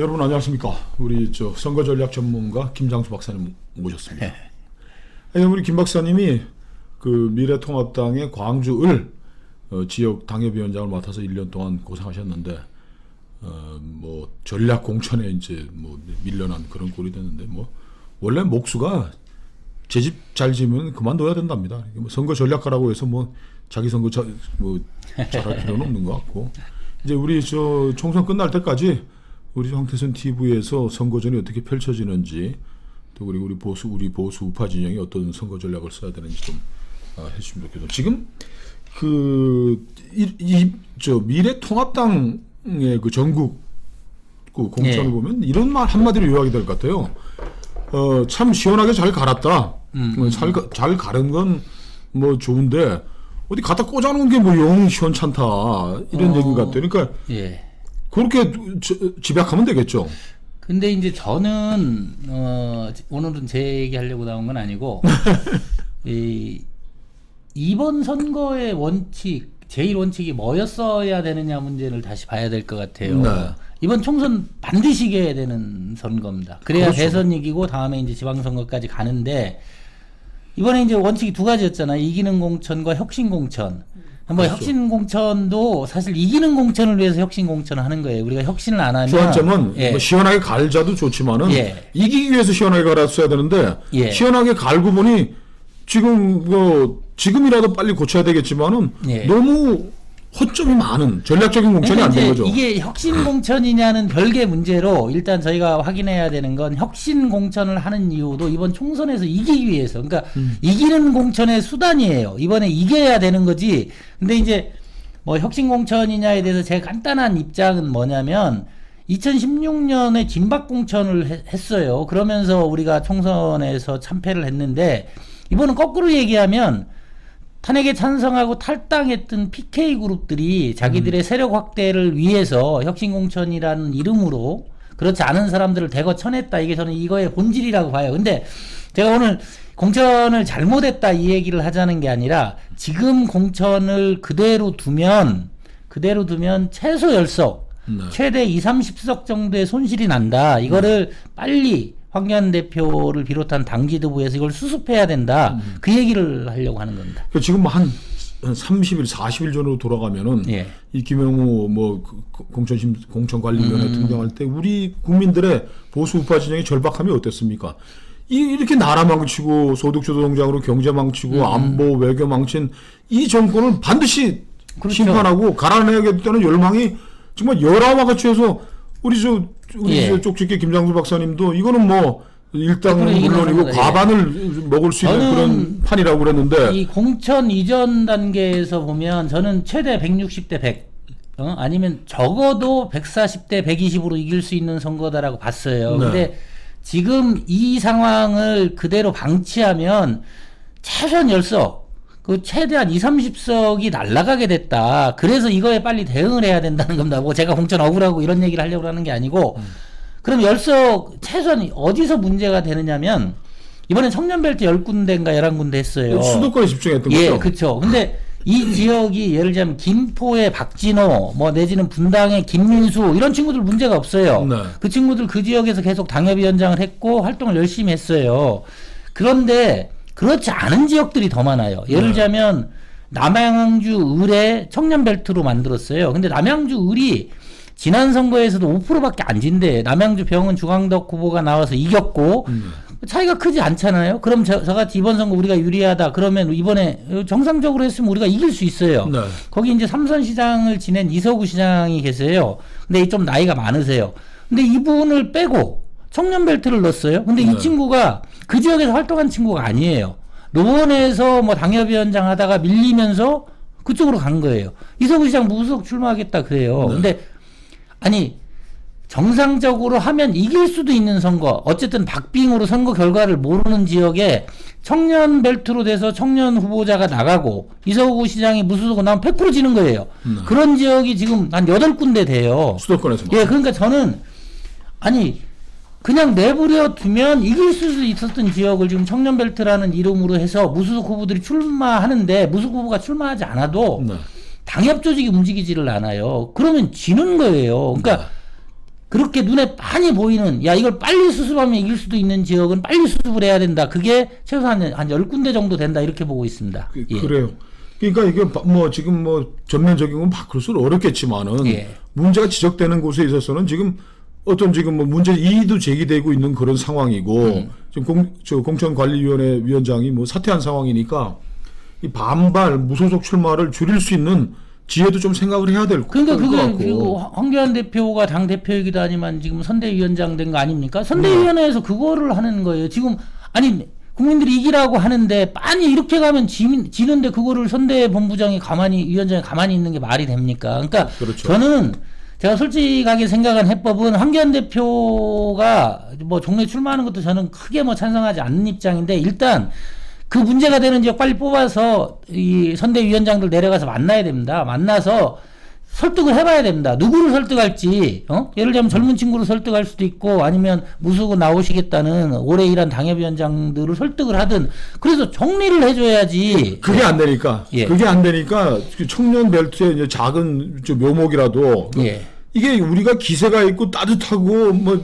여러분 안녕하십니까? 우리 선거 전략 전문가 김장수 박사님 모셨습니다. 우리 김 박사님이 그 미래통합당의 광주을 지역 당협위원장을 맡아서 1년 동안 고생하셨는데 뭐 전략 공천에 이제 뭐 밀려난 그런 꼴이 됐는데 뭐 원래 목수가 제 집 잘 지으면 그만둬야 된답니다. 뭐 선거 전략가라고 해서 뭐 자기 선거 뭐 잘할 필요는 없는 것 같고 이제 우리 총선 끝날 때까지 우리 황태선 TV에서 선거전이 어떻게 펼쳐지는지 또 그리고 우리 보수 우파 진영이 어떤 선거 전략을 써야 되는지 좀 해주시면 좋겠습니다. 지금 미래통합당의 그 전국 그 공천을 보면 이런 말 한마디로 요약이 될 것 같아요. 참 시원하게 잘 갈았다. 잘 가른 건 뭐 좋은데 어디 갖다 꽂아놓은 게 뭐 영 시원찮다 이런 얘기인 것 같아요. 그러니까 그렇게 집약하면 되겠죠. 근데 이제 저는 오늘은 제 얘기하려고 나온 건 아니고 이번 선거의 원칙 제1원칙이 뭐였어야 되느냐 문제를 다시 봐야 될 것 같아요. 네. 이번 총선 반드시 이겨야 되는 선거입니다. 그래야 그렇죠. 대선 이기고 다음에 이제 지방선거까지 가는데 이번에 이제 원칙이 두 가지였잖아요. 이기는 공천과 혁신 공천. 뭐 그렇죠. 혁신 공천도 사실 이기는 공천을 위해서 혁신 공천을 하는 거예요. 우리가 혁신을 안 하면 주안점은 뭐 시원하게 갈자도 좋지만은 이기기 위해서 시원하게 갈았어야 되는데 시원하게 갈고 보니 지금이라도 빨리 고쳐야 되겠지만은 너무 허점이 많은 전략적인 공천이 안 된 거죠. 이게 혁신 공천이냐는 별개 문제로 일단 저희가 확인해야 되는 건 혁신 공천을 하는 이유도 이번 총선에서 이기기 위해서. 그러니까 이기는 공천의 수단이에요. 이번에 이겨야 되는 거지. 근데 이제 뭐 혁신 공천이냐에 대해서 제 간단한 입장은 뭐냐면 2016년에 진박 공천을 했어요. 그러면서 우리가 총선에서 참패를 했는데 이번은 거꾸로 얘기하면 탄핵에 찬성하고 탈당했던 PK 그룹들이 자기들의 세력 확대를 위해서 혁신공천이라는 이름으로 그렇지 않은 사람들을 대거 쳐냈다. 이게 저는 이거의 본질이라고 봐요. 근데 제가 오늘 공천을 잘못했다 이 얘기를 하자는 게 아니라 지금 공천을 그대로 두면 최소 10석, 최대 20, 30석 정도의 손실이 난다. 이거를 빨리 황교안 대표를 비롯한 당 지도부에서 이걸 수습해야 된다. 그 얘기를 하려고 하는 겁니다. 그러니까 지금 한 30일, 40일 전으로 돌아가면은 이 김영우 공천관리위원회 등장할 때 우리 국민들의 보수 우파 진영의 절박함이 어땠습니까? 이렇게 나라 망치고 소득주도 동장으로 경제 망치고 안보 외교 망친 이 정권을 반드시 심판하고 갈아내야겠다는 열망이 정말 열화와 같이 해서 우리 쪽집게 김장수 박사님도 이거는 뭐 일당은 물론이고 과반을 먹을 수 있는 그런 판이라고 그랬는데 이 공천 이전 단계에서 보면 저는 최대 160대 100 아니면 적어도 140대 120으로 이길 수 있는 선거다라고 봤어요. 근데 지금 이 상황을 그대로 방치하면 최소한 10석 그 최대한 20, 30석이 날아가게 됐다. 그래서 이거에 빨리 대응을 해야 된다는 겁니다. 뭐 제가 공천 억울하고 이런 얘기를 하려고 하는 게 아니고 그럼 10석 최소한 어디서 문제가 되느냐면 이번에 청년벨트 10군데인가 11군데 했어요. 수도권에 집중했던 거죠. 그렇죠. 근데 이 지역이 예를 들자면 김포의 박진호 뭐 내지는 분당의 김민수 이런 친구들 문제가 없어요. 그 친구들 그 지역에서 계속 당협위원장을 했고 활동을 열심히 했어요. 그런데 그렇지 않은 지역들이 더 많아요. 예를 들자면 남양주 을에 청년벨트로 만들었어요. 근데 남양주 을이 지난 선거에서도 5%밖에 안 진대. 남양주 병은 주광덕 후보가 나와서 이겼고 차이가 크지 않잖아요. 그럼 저같이 이번 선거 우리가 유리하다. 그러면 이번에 정상적으로 했으면 우리가 이길 수 있어요. 거기 이제 삼선시장을 지낸 이서구 시장이 계세요. 근데 좀 나이가 많으세요. 근데 이분을 빼고 청년벨트를 넣었어요. 근데 이 친구가 그 지역에서 활동한 친구가 아니에요. 노원에서 뭐 당협위원장 하다가 밀리면서 그쪽으로 간 거예요. 이서구 시장 무소속 출마하겠다 그래요. 근데 아니 정상적으로 하면 이길 수도 있는 선거 어쨌든 박빙으로 선거 결과를 모르는 지역에 청년벨트로 돼서 청년 후보자가 나가고 이서구 시장이 무소속으로 나오면 100% 지는 거예요. 그런 지역이 지금 한 8군데 돼요. 수도권에서. 그러니까 저는 아니 그냥 내버려 두면 이길 수 있었던 지역을 지금 청년벨트라는 이름으로 해서 무소속 후보들이 출마하는데 무소속 후보가 출마하지 않아도 당협 조직이 움직이지를 않아요. 그러면 지는 거예요. 그러니까 그렇게 눈에 많이 보이는, 야, 이걸 빨리 수습하면 이길 수도 있는 지역은 빨리 수습을 해야 된다. 그게 최소한 한 10군데 정도 된다. 이렇게 보고 있습니다. 예. 그래요. 그러니까 이게 뭐 지금 뭐 전면적인 건 바꿀수록 어렵겠지만은 예. 문제가 지적되는 곳에 있어서는 지금 어떤 지금 뭐 문제 이의도 제기되고 있는 그런 상황이고 지금 공천관리위원회 위원장이 뭐 사퇴한 상황이니까 이 반발 무소속 출마를 줄일 수 있는 지혜도 좀 생각을 해야 될 것 같고. 그러니까 그게 그리고 황교안 대표가 당 대표이기도 하지만 지금 선대위원장 된 거 아닙니까? 선대위원회에서 그거를 하는 거예요. 지금 아니 국민들이 이기라고 하는데 아니 이렇게 가면 지는데 그거를 선대본부장이 위원장이 가만히 있는 게 말이 됩니까? 그러니까 그렇죠. 저는 제가 솔직하게 생각한 해법은 황교안 대표가 뭐 종래 출마하는 것도 저는 크게 뭐 찬성하지 않는 입장인데 일단 그 문제가 되는 지역 빨리 뽑아서 이 선대위원장들 내려가서 만나야 됩니다. 만나서 설득을 해봐야 됩니다. 누구를 설득할지, 예를 들면 젊은 친구를 설득할 수도 있고 아니면 무수고 나오시겠다는 오래 일한 당협위원장들을 설득을 하든 그래서 정리를 해줘야지. 그게 안 되니까. 예. 그게 안 되니까 청년 벨트의 이제 작은 묘목이라도 예. 이게 우리가 기세가 있고 따뜻하고 뭐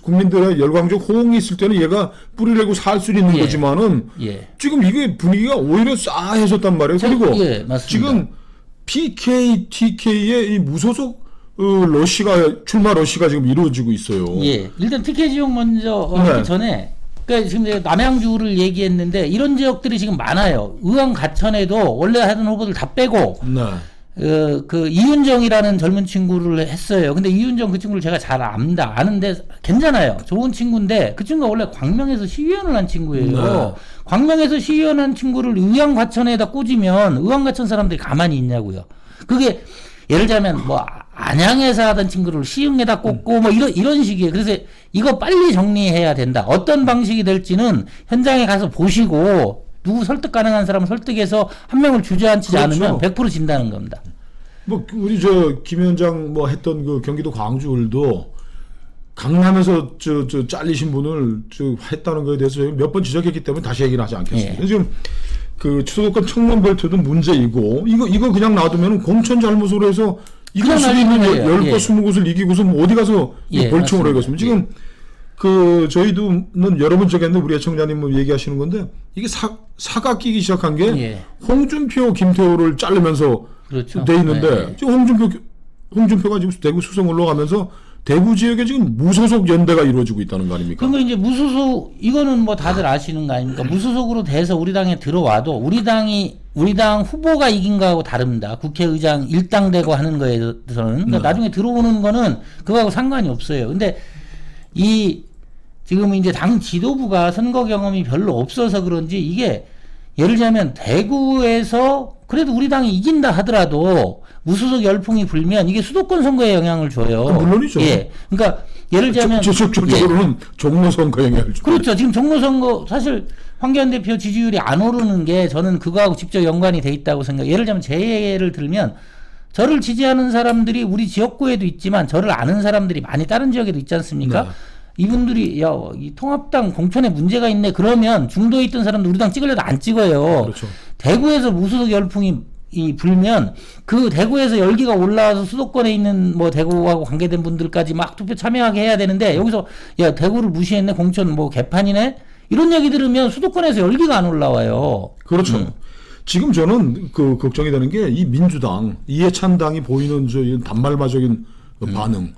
국민들의 열광적 호응이 있을 때는 얘가 뿌리를 내고 살 수 있는 예. 거지만은 예. 지금 이게 분위기가 오히려 싸해졌단 말이에요. 그리고 예, 맞습니다. 지금 PK, TK의 이 무소속 출마 러시가 지금 이루어지고 있어요. 예. 일단 TK 지역 먼저 네. 하기 전에 그러니까 지금 제가 남양주를 얘기했는데 이런 지역들이 지금 많아요. 의왕 가천에도 원래 하던 후보들 다 빼고 네. 그 이윤정이라는 젊은 친구를 했어요. 근데 이윤정 그 친구를 제가 잘 아는데 괜찮아요. 좋은 친구인데 그 친구가 원래 광명에서 시의원을 한 친구예요. 네. 광명에서 시의원 한 친구를 의왕 과천에다 꽂으면 의왕 과천 사람들이 가만히 있냐고요. 그게 예를 들자면 뭐 안양에서 하던 친구를 시흥에다 꽂고 뭐 이런 식이에요. 그래서 이거 빨리 정리해야 된다. 어떤 방식이 될지는 현장에 가서 보시고 누구 설득 가능한 사람을 설득해서 한 명을 주저앉히지 그렇죠. 않으면 100% 진다는 겁니다. 뭐 우리 김 위원장 뭐 했던 그 경기도 광주을도 강남에서 잘리신 분을 했다는 거에 대해서 몇 번 지적했기 때문에 다시 얘기는 하지 않겠습니다. 예. 지금 그 수도권 청년벨트도 문제이고 이거 그냥 놔두면 공천 잘못으로 해서 이길 수 있는 10곳 20곳을 이기고서 뭐 어디 가서 벌청을 하겠습니까? 지금 저희도는 여러 번 적했는데 우리 애청자님 얘기하시는 건데 이게 사가 끼기 시작한 게 홍준표, 김태호를 자르면서 그렇죠. 돼 있는데 지금 홍준표가 지금 대구 수성 올라가면서 대구 지역에 지금 무소속 연대가 이루어지고 있다는 거 아닙니까? 그러면 이제 무소속 이거는 뭐 다들 아시는 거 아닙니까? 무소속으로 돼서 우리 당에 들어와도 우리 당 후보가 이긴 거하고 다릅니다. 국회의장 일당되고 하는 거에서는 그러니까 나중에 들어오는 거는 그거하고 상관이 없어요. 근데 지금 이제 당 지도부가 선거 경험이 별로 없어서 그런지 이게 예를 들자면 대구에서 그래도 우리 당이 이긴다 하더라도 무소속 열풍이 불면 이게 수도권 선거에 영향을 줘요. 물론이죠. 예. 그러니까 예를 들자면 직접적으로는 종로 선거에 영향을 주죠. 그렇죠. 지금 종로 선거 사실 황교안 대표 지지율이 안 오르는 게 저는 그거하고 직접 연관이 돼 있다고 생각해요. 예를 들자면 제 예를 들면 저를 지지하는 사람들이 우리 지역구에도 있지만 저를 아는 사람들이 많이 다른 지역에도 있지 않습니까? 네. 이분들이 이 통합당 공천에 문제가 있네 그러면 중도에 있던 사람들 우리 당 찍으려도 안 찍어요. 그렇죠. 대구에서 무소속 열풍이 불면 그 대구에서 열기가 올라와서 수도권에 있는 뭐 대구하고 관계된 분들까지 막 투표 참여하게 해야 되는데 여기서 야 대구를 무시했네 공천 뭐 개판이네 이런 얘기 들으면 수도권에서 열기가 안 올라와요. 그렇죠. 지금 저는 그 걱정이 되는 게 이 민주당 이해찬당이 보이는 이 단말마적인 반응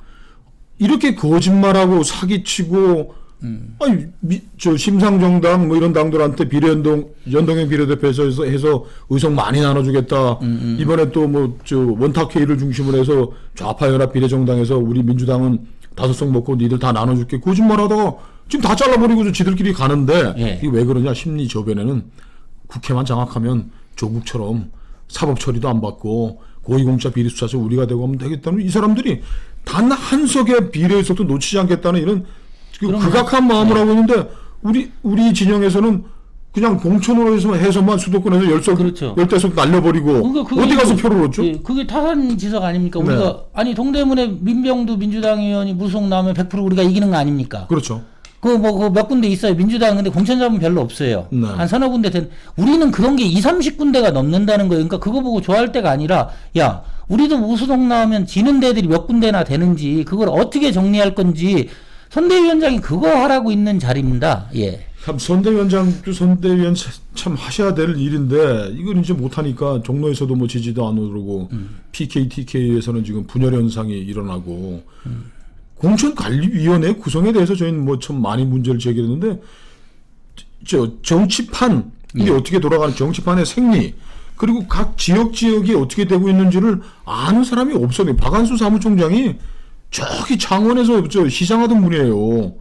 이렇게 거짓말하고 사기치고 아니 심상정당 뭐 이런 당들한테 연동형 비례대표에서 해서 의석 많이 나눠주겠다. 이번에 또 뭐 원탁회의를 중심으로 해서 좌파연합 비례정당에서 우리 민주당은 5석 먹고 니들 다 나눠줄게. 거짓말하다가 지금 다 잘라버리고 지들끼리 가는데 이게 왜 그러냐? 심리 저변에는 국회만 장악하면 조국처럼 사법 처리도 안 받고 고위공직자 비리 수사서 우리가 되고 하면 되겠다는 이 사람들이 단 한 석의 비례의석도 놓치지 않겠다는 이런 극악한 마음을 하고 있는데 우리 진영에서는 그냥 공천으로 해서만 수도권에서 10석, 그렇죠. 10대석 날려버리고 그러니까 어디 가서 표를 얻죠? 예, 그게 타산 지석 아닙니까? 우리가 아니 동대문에 민병두 민주당 의원이 무소속 나오면 100% 우리가 이기는 거 아닙니까? 그렇죠. 그 몇 군데 있어요. 민주당 근데 공천 잡으면 별로 없어요. 네. 한 서너 군데 우리는 그런 게 20, 30군데가 넘는다는 거예요. 그러니까 그거 보고 좋아할 때가 아니라 야 우리도 무소속 나오면 지는 데들이 몇 군데나 되는지 그걸 어떻게 정리할 건지 선대위원장이 그거 하라고 있는 자리입니다. 예. 참 선대위원장도 선대위원 참 하셔야 될 일인데 이걸 이제 못하니까 종로에서도 뭐 지지도 안 오르고 PK, TK에서는 지금 분열 현상이 일어나고 공천관리위원회 구성에 대해서 저희는 뭐 참 많이 문제를 제기했는데 저 정치판 이게 어떻게 돌아가는 정치판의 생리 그리고 각 지역이 어떻게 되고 있는지를 아는 사람이 없어요. 박한수 사무총장이 저기 창원에서 저 시장하던 분이에요.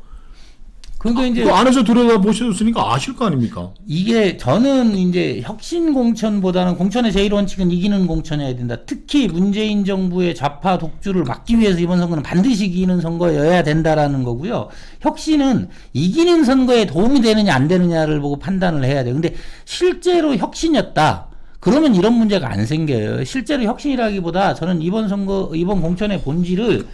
그러니까 이제 그 안에서 들여다보셨으니까 아실 거 아닙니까? 이게 저는 이제 혁신 공천보다는 공천의 제1원칙은 이기는 공천이어야 된다. 특히 문재인 정부의 좌파 독주를 막기 위해서 이번 선거는 반드시 이기는 선거여야 된다라는 거고요. 혁신은 이기는 선거에 도움이 되느냐 안 되느냐를 보고 판단을 해야 돼요. 근데 실제로 혁신이었다. 그러면 이런 문제가 안 생겨요. 실제로 혁신이라기보다 저는 이번 공천의 본질을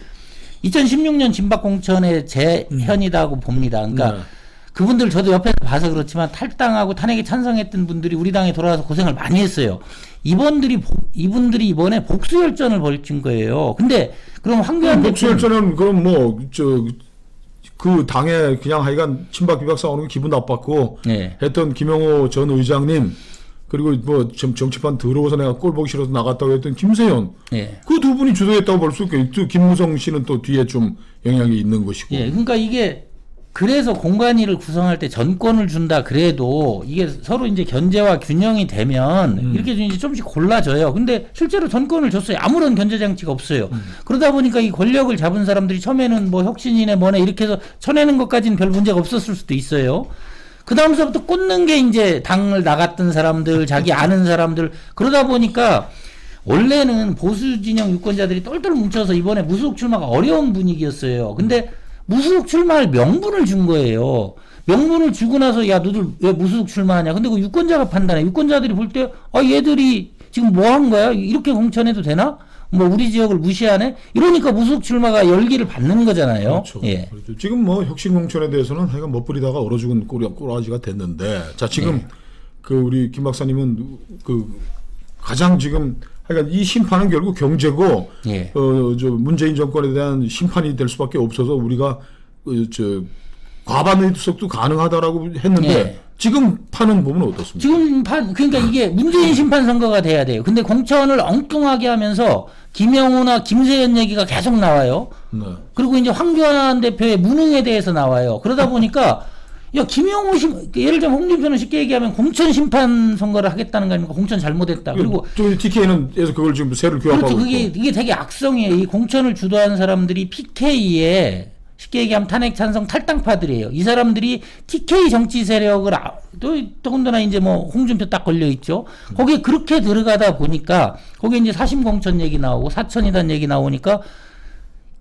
2016년 진박 공천의 재현이라고 봅니다. 그러니까 그분들 저도 옆에서 봐서 그렇지만 탈당하고 탄핵에 찬성했던 분들이 우리 당에 돌아와서 고생을 많이 했어요. 이분들이 이번에 복수 열전을 벌인 거예요. 근데 그럼 황교안 복수 열전은 그럼 뭐 그 당에 그냥 하여간 친박 비박 싸우는 게 기분 나빴고 네. 했던 김영호 전 의장님 그리고 뭐 정치판 들어오서 내가 꼴 보기 싫어서 나갔다고 했던 김세현 예. 그 두 분이 주도했다고 볼 수 있고 김무성 씨는 또 뒤에 좀 영향이 있는 것이고. 예, 그러니까 이게 그래서 공관위를 구성할 때 전권을 준다 그래도 이게 서로 이제 견제와 균형이 되면 이렇게 이제 좀씩 골라져요. 근데 실제로 전권을 줬어요. 아무런 견제 장치가 없어요. 그러다 보니까 이 권력을 잡은 사람들이 처음에는 뭐 혁신이네 뭐네 이렇게 해서 쳐내는 것까지는 별 문제가 없었을 수도 있어요. 그 다음서부터 꽂는 게 이제 당을 나갔던 사람들, 자기 아는 사람들, 그러다 보니까 원래는 보수 진영 유권자들이 똘똘 뭉쳐서 이번에 무소속 출마가 어려운 분위기였어요. 근데 무소속 출마할 명분을 준 거예요. 명분을 주고 나서 야, 너들 왜 무소속 출마하냐. 근데 그 유권자가 판단해. 유권자들이 볼 때, 얘들이 지금 뭐 한 거야? 이렇게 공천해도 되나? 뭐 우리 지역을 무시하네? 이러니까 무소속 출마가 열기를 받는 거잖아요. 그렇죠. 예. 그렇죠. 지금 뭐 혁신 공천에 대해서는 하여간 멋부리다가 얼어 죽은 꼬라지가 됐는데, 자 지금 그 우리 김 박사님은 그 가장 지금 하여간 이 심판은 결국 경제고, 예. 저 문재인 정권에 대한 심판이 될 수밖에 없어서 우리가 과반 의석도 가능하다라고 했는데. 예. 지금 판은 보면 어떻습니까? 지금 그러니까 이게 문재인 심판 선거가 돼야 돼요. 근데 공천을 엉뚱하게 하면서 김영우나 김세현 얘기가 계속 나와요. 네. 그리고 이제 황교안 대표의 무능에 대해서 나와요. 그러다 보니까 김영우 예를 들면 홍준표는 쉽게 얘기하면 공천 심판 선거를 하겠다는 거 아닙니까? 공천 잘못했다. 그리고 TK는에서 그걸 지금 새를 규합하고 그렇죠. 이게 되게 악성이에요. 이 공천을 주도하는 사람들이 PK에 쉽게 얘기하면 탄핵 찬성 탈당파들이에요. 이 사람들이 TK 정치 세력을 더군다나 이제 뭐 홍준표 딱 걸려 있죠. 거기에 그렇게 들어가다 보니까 거기에 이제 사심 공천 얘기 나오고 사천이단 얘기 나오니까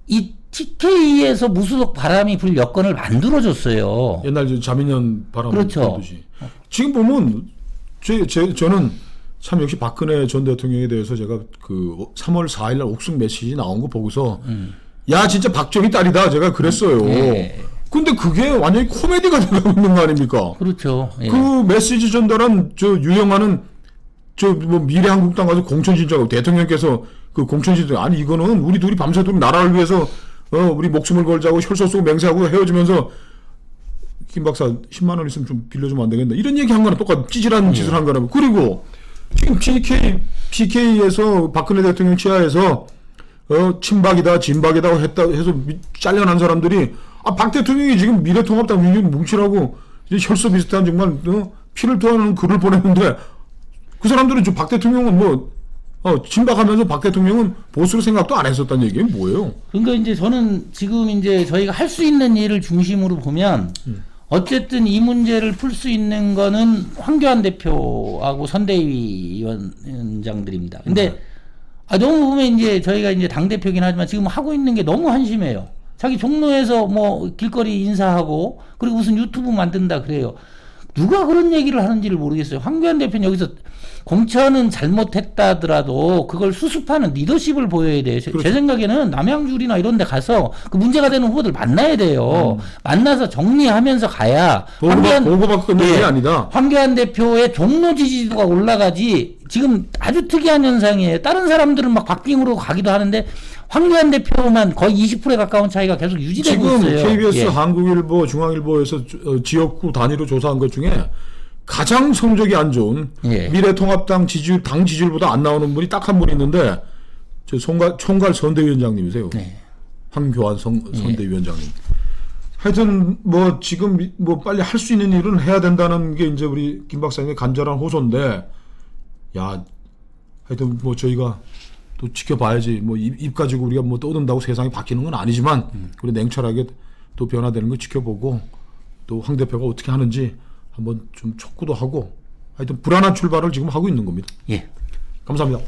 이 TK에서 무소속 바람이 불 여건을 만들어줬어요. 옛날 자민련 바람 그렇죠. 불듯이. 지금 보면 저는 참 역시 박근혜 전 대통령에 대해서 제가 그 3월 4일 날 옥승 메시지 나온 거 보고서 야 진짜 박정희 딸이다 제가 그랬어요. 예. 근데 그게 완전히 코미디가 되고 있는 거 아닙니까? 그렇죠. 예. 그 메시지 전달한 저 유영하는 뭐 미래한국당 가서 공천 신청하고 대통령께서 그 공천 신청 아니 이거는 우리 둘이 밤새도록 나라를 위해서 우리 목숨을 걸자고 혈서 쓰고 맹세하고 헤어지면서 김 박사 10만 원 있으면 좀 빌려주면 안 되겠나 이런 얘기 한 거나 똑같은 찌질한 짓을 한 거라고. 그리고 지금 PK에서 박근혜 대통령 치하에서 친박이다 진박이다 해서 잘려난 사람들이 박 대통령이 지금 미래통합당 민주당 뭉치라고 혈서 비슷한 정말 피를 토하는 글을 보냈는데 그 사람들은 박 대통령은 뭐 진박하면서 박 대통령은 보수로 생각도 안 했었다는 얘기가 뭐예요? 그러니까 이제 저는 지금 이제 저희가 할 수 있는 일을 중심으로 보면 어쨌든 이 문제를 풀 수 있는 거는 황교안 대표하고 선대위 위원장들입니다. 근데 너무 보면 이제 저희가 이제 당대표긴 하지만 지금 하고 있는 게 너무 한심해요. 자기 종로에서 뭐 길거리 인사하고 그리고 무슨 유튜브 만든다 그래요. 누가 그런 얘기를 하는지를 모르겠어요. 황교안 대표는 여기서 공천은 잘못했다더라도 그걸 수습하는 리더십을 보여야 돼요. 제 생각에는 남양주리나 이런 데 가서 그 문제가 되는 후보들 만나야 돼요. 만나서 정리하면서 가야 보고받고 끝내는 게 아니다. 황교안 대표의 종로 지지도가 올라가지. 지금 아주 특이한 현상이에요. 다른 사람들은 막 박빙으로 가기도 하는데 황교안 대표만 거의 20%에 가까운 차이가 계속 유지되고 지금 있어요. KBS, 예. 한국일보, 중앙일보에서 지역구 단위로 조사한 것 중에 가장 성적이 안 좋은 예. 미래통합당 지지율, 당 지지율보다 안 나오는 분이 딱 한 분 있는데 저 총괄 선대위원장님이세요. 네. 황교안 선대위원장님. 하여튼 뭐 지금 뭐 빨리 할 수 있는 일은 해야 된다는 게 이제 우리 김 박사님의 간절한 호소인데, 야, 하여튼 뭐 저희가 또 지켜봐야지. 뭐 입 가지고 우리가 뭐 떠든다고 세상이 바뀌는 건 아니지만 우리 냉철하게 또 변화되는 거 지켜보고 또 황 대표가 어떻게 하는지 한번 좀 촉구도 하고, 하여튼 불안한 출발을 지금 하고 있는 겁니다. 예. 감사합니다.